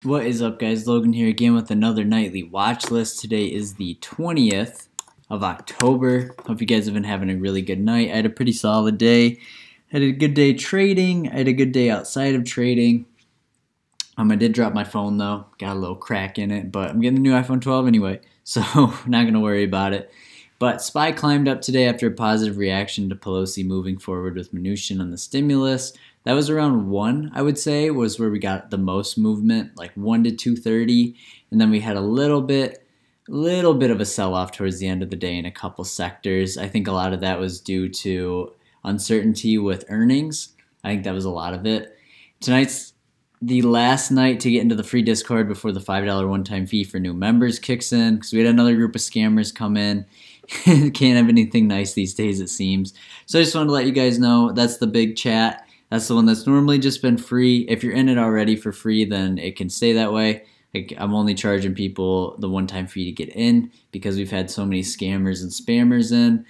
What is up, guys? Logan here again with another nightly watch list. Today is the 20th of October. Hope you guys have been having a really good night. I had a pretty solid day. I had a good day trading. I had a good day outside of trading. I did drop my phone though. Got a little crack in it, but I'm getting a new iPhone 12 anyway, so not going to worry about it. But SPY climbed up today after a positive reaction to Pelosi moving forward with Mnuchin on the stimulus. That was around 1, I would say, was where we got the most movement, like 1 to 2:30. And then we had a little bit of a sell-off towards the end of the day in a couple sectors. I think a lot of that was due to uncertainty with earnings. I think that was a lot of it. Tonight's the last night to get into the free Discord before the $5 one-time fee for new members kicks in, because we had another group of scammers come in. Can't have anything nice these days, it seems. So I just wanted to let you guys know that's the big chat. That's the one that's normally just been free. If you're in it already for free, then it can stay that way. Like, I'm only charging people the one-time fee to get in because we've had so many scammers and spammers in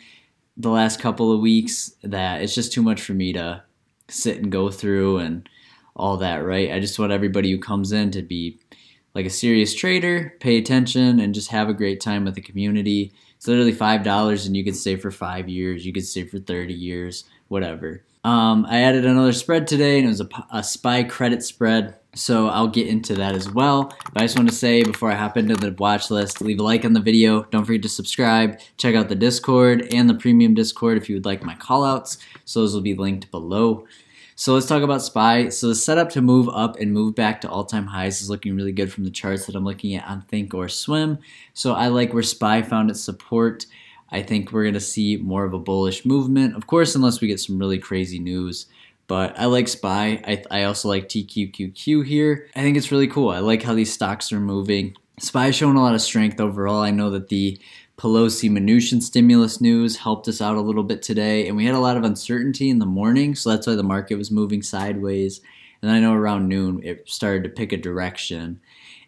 the last couple of weeks that it's just too much for me to sit and go through and all that, right? I just want everybody who comes in to be like a serious trader, pay attention, and just have a great time with the community. It's literally $5 and you could stay for 5 years, you could stay for 30 years, whatever. I added another spread today, and it was a SPY credit spread, so I'll get into that as well. But I just want to say before I hop into the watch list, leave a like on the video. Don't forget to subscribe. Check out the Discord and the premium Discord if you would like my callouts. So those will be linked below. So let's talk about SPY. So the setup to move up and move back to all-time highs is looking really good from the charts that I'm looking at on Think or Swim. So I like where SPY found its support. I think we're going to see more of a bullish movement, of course, unless we get some really crazy news. But I like SPY. I also like TQQQ here. I think it's really cool. I like how these stocks are moving. SPY is showing a lot of strength overall. I know that the Pelosi Mnuchin stimulus news helped us out a little bit today, and we had a lot of uncertainty in the morning, so that's why the market was moving sideways. And I know around noon it started to pick a direction.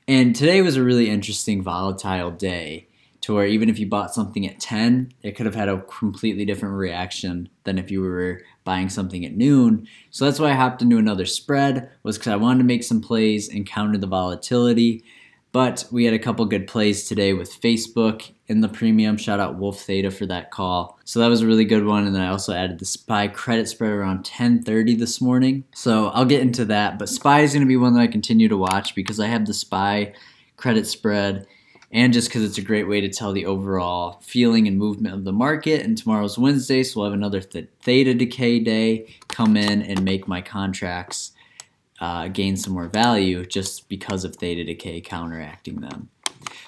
And today was a really interesting, volatile day, to where even if you bought something at 10, it could have had a completely different reaction than if you were buying something at noon. So that's why I hopped into another spread, was because I wanted to make some plays and counter the volatility. But we had a couple good plays today with Facebook in the premium. Shout out Wolf Theta for that call. So that was a really good one. And then I also added the SPY credit spread around 10:30 this morning. So I'll get into that. But SPY is going to be one that I continue to watch because I have the SPY credit spread, and just because it's a great way to tell the overall feeling and movement of the market. And tomorrow's Wednesday, so we'll have another theta decay day, come in and make my contracts gain some more value just because of theta decay counteracting them.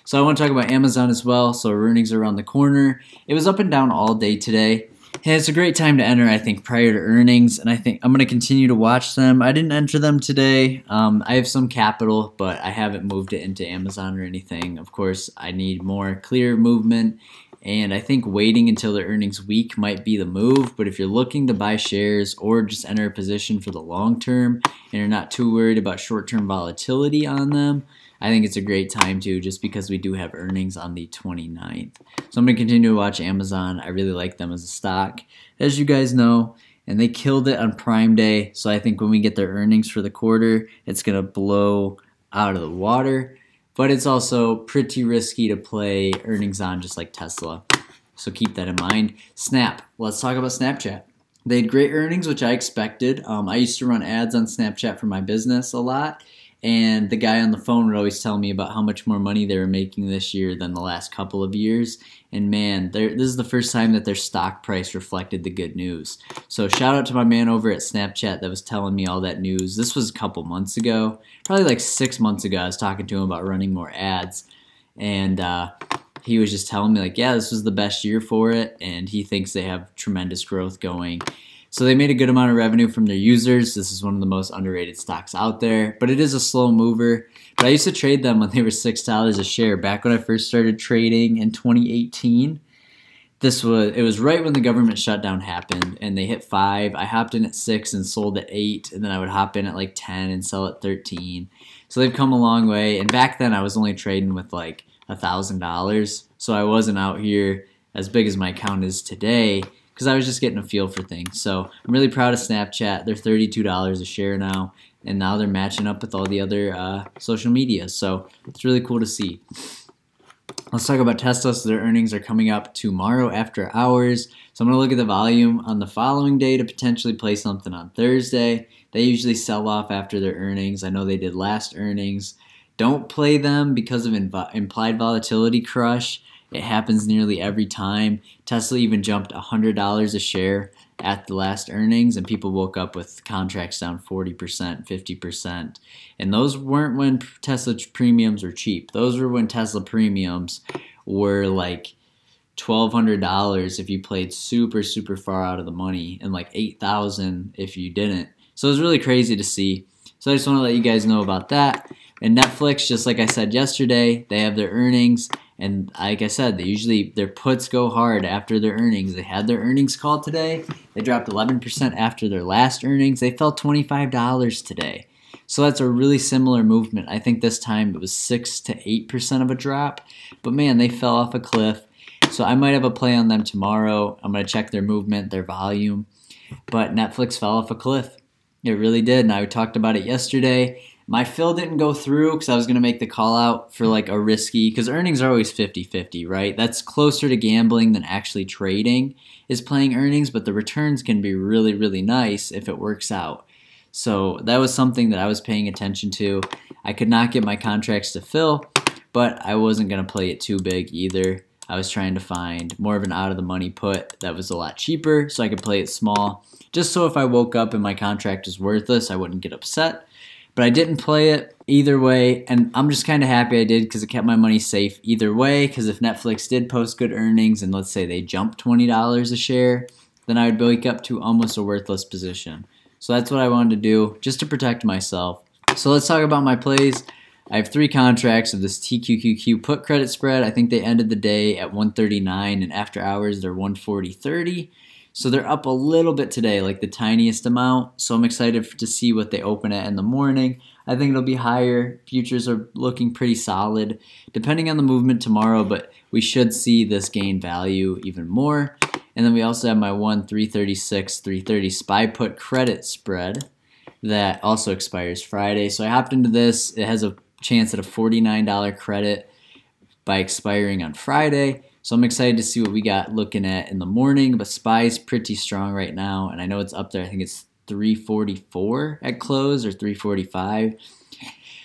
So I want to talk about Amazon as well. So earnings are around the corner. It was up and down all day today. And it's a great time to enter, I think, prior to earnings, and I think I'm going to continue to watch them. I didn't enter them today. I have some capital, but I haven't moved it into Amazon or anything. Of course, I need more clear movement, and I think waiting until the earnings week might be the move. But if you're looking to buy shares or just enter a position for the long term and you're not too worried about short-term volatility on them, I think it's a great time to, just because we do have earnings on the 29th. So I'm going to continue to watch Amazon. I really like them as a stock, as you guys know, and they killed it on Prime Day. So I think when we get their earnings for the quarter, it's going to blow out of the water. But it's also pretty risky to play earnings on, just like Tesla. So keep that in mind. Snap. Let's talk about Snapchat. They had great earnings, which I expected. I used to run ads on Snapchat for my business a lot. And the guy on the phone would always tell me about how much more money they were making this year than the last couple of years. And man, this is the first time that their stock price reflected the good news. So shout out to my man over at Snapchat that was telling me all that news. This was a couple months ago, probably like 6 months ago. I was talking to him about running more ads. And he was just telling me like, yeah, this was the best year for it. And he thinks they have tremendous growth going. So they made a good amount of revenue from their users. This is one of the most underrated stocks out there, but it is a slow mover. But I used to trade them when they were $6 a share. Back when I first started trading in 2018, it was right when the government shutdown happened, and they hit 5. I hopped in at 6 and sold at 8, and then I would hop in at like 10 and sell at 13. So they've come a long way. And back then I was only trading with like $1,000, so I wasn't out here as big as my account is today, because I was just getting a feel for things. So I'm really proud of Snapchat. They're $32 a share now, and now they're matching up with all the other social media. So it's really cool to see. Let's talk about Tesla. So their earnings are coming up tomorrow after hours. So I'm going to look at the volume on the following day to potentially play something on Thursday. They usually sell off after their earnings. I know they did last earnings. Don't play them because of implied volatility crush. It happens nearly every time. Tesla even jumped $100 a share at the last earnings, and people woke up with contracts down 40%, 50%. And those weren't when Tesla premiums were cheap. Those were when Tesla premiums were like $1,200 if you played super, super far out of the money, and like $8,000 if you didn't. So it was really crazy to see. So I just want to let you guys know about that. And Netflix, just like I said yesterday, they have their earnings. And like I said, their puts go hard after their earnings. They had their earnings call today. They dropped 11% after their last earnings. They fell $25 today. So that's a really similar movement. I think this time it was 6 to 8% of a drop. But man, they fell off a cliff. So I might have a play on them tomorrow. I'm going to check their movement, their volume. But Netflix fell off a cliff. It really did. And I talked about it yesterday. My fill didn't go through because I was going to make the call out for like a risky, because earnings are always 50-50, right? That's closer to gambling than actually trading is playing earnings, but the returns can be really, really nice if it works out. So that was something that I was paying attention to. I could not get my contracts to fill, but I wasn't going to play it too big either. I was trying to find more of an out-of-the-money put that was a lot cheaper so I could play it small, just so if I woke up and my contract was worthless, I wouldn't get upset. But I didn't play it either way, and I'm just kind of happy I did because it kept my money safe either way, because if Netflix did post good earnings and let's say they jumped $20 a share, then I would wake up to almost a worthless position. So that's what I wanted to do, just to protect myself. So let's talk about my plays. I have 3 contracts of this TQQQ put credit spread. I think they ended the day at 139, and after hours they're 140.30. So they're up a little bit today, like the tiniest amount. So I'm excited to see what they open at in the morning. I think it'll be higher. Futures are looking pretty solid, depending on the movement tomorrow, but we should see this gain value even more. And then we also have my 336, 330 SPY put credit spread that also expires Friday. So I hopped into this. It has a chance at a $49 credit by expiring on Friday. So I'm excited to see what we got looking at in the morning, but SPY is pretty strong right now, and I know it's up there. I think it's 344 at close or 345.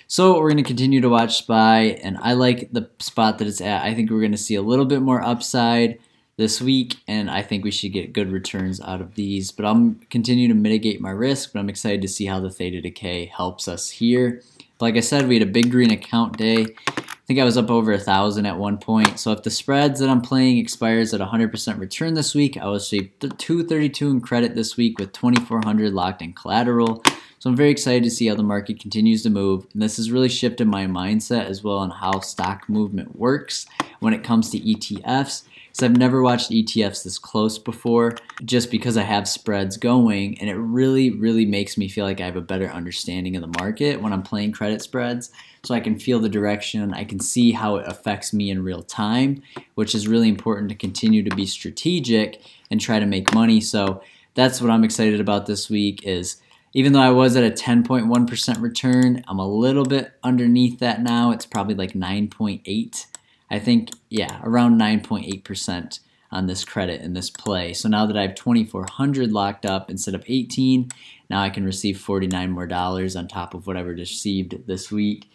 So we're going to continue to watch SPY, and I like the spot that it's at. I think we're going to see a little bit more upside this week, and I think we should get good returns out of these. But I'll continue to mitigate my risk, but I'm excited to see how the theta decay helps us here. But like I said, we had a big green account day. I think I was up over 1,000 at one point. So if the spreads that I'm playing expires at 100% return this week, I will see 232 in credit this week with 2,400 locked in collateral. So I'm very excited to see how the market continues to move. And this has really shifted my mindset as well on how stock movement works when it comes to ETFs. So I've never watched ETFs this close before, just because I have spreads going, and it really, really makes me feel like I have a better understanding of the market when I'm playing credit spreads. So I can feel the direction, I can see how it affects me in real time, which is really important to continue to be strategic and try to make money. So that's what I'm excited about this week is, even though I was at a 10.1% return, I'm a little bit underneath that now. It's probably like 9.8. I think, yeah, around 9.8% on this credit in this play. So now that I have 2,400 locked up instead of 18, now I can receive $49 more on top of what I received this week.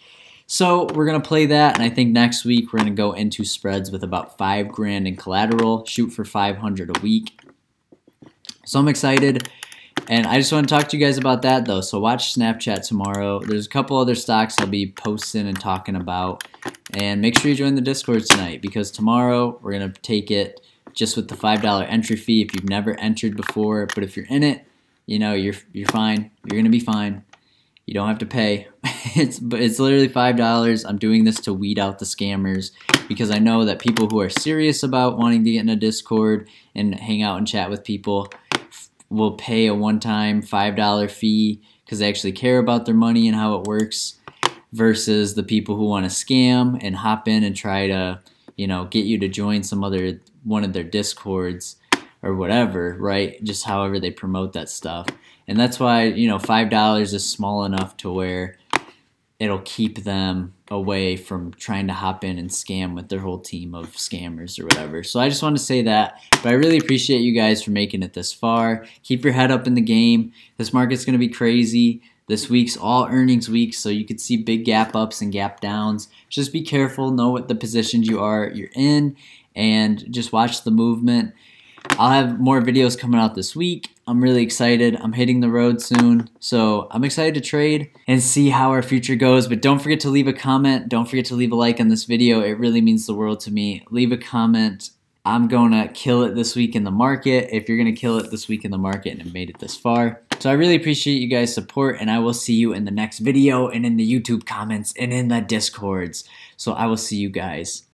So we're going to play that, and I think next week we're going to go into spreads with about $5 grand in collateral, shoot for 500 a week. So I'm excited. And I just want to talk to you guys about that, though. So watch Snapchat tomorrow. There's a couple other stocks I'll be posting and talking about. And make sure you join the Discord tonight, because tomorrow we're going to take it just with the $5 entry fee if you've never entered before. But if you're in it, you know, you're fine. You're going to be fine. You don't have to pay. It's literally $5. I'm doing this to weed out the scammers, because I know that people who are serious about wanting to get in a Discord and hang out and chat with people will pay a one-time $5 fee because they actually care about their money and how it works, versus the people who want to scam and hop in and try to, you know, get you to join one of their Discords or whatever, right? Just however they promote that stuff. And that's why, you know, $5 is small enough to where it'll keep them away from trying to hop in and scam with their whole team of scammers or whatever. So I just want to say that, but I really appreciate you guys for making it this far. Keep your head up in the game. This market's going to be crazy. This week's all earnings week, so you could see big gap ups and gap downs. Just be careful, know what the positions you're in, and just watch the movement. I'll have more videos coming out this week. I'm really excited. I'm hitting the road soon, so I'm excited to trade and see how our future goes. But don't forget to leave a comment. Don't forget to leave a like on this video. It really means the world to me. Leave a comment. I'm going to kill it this week in the market. If you're going to kill it this week in the market and have made it this far. So I really appreciate you guys' support, and I will see you in the next video and in the YouTube comments and in the Discords. So I will see you guys.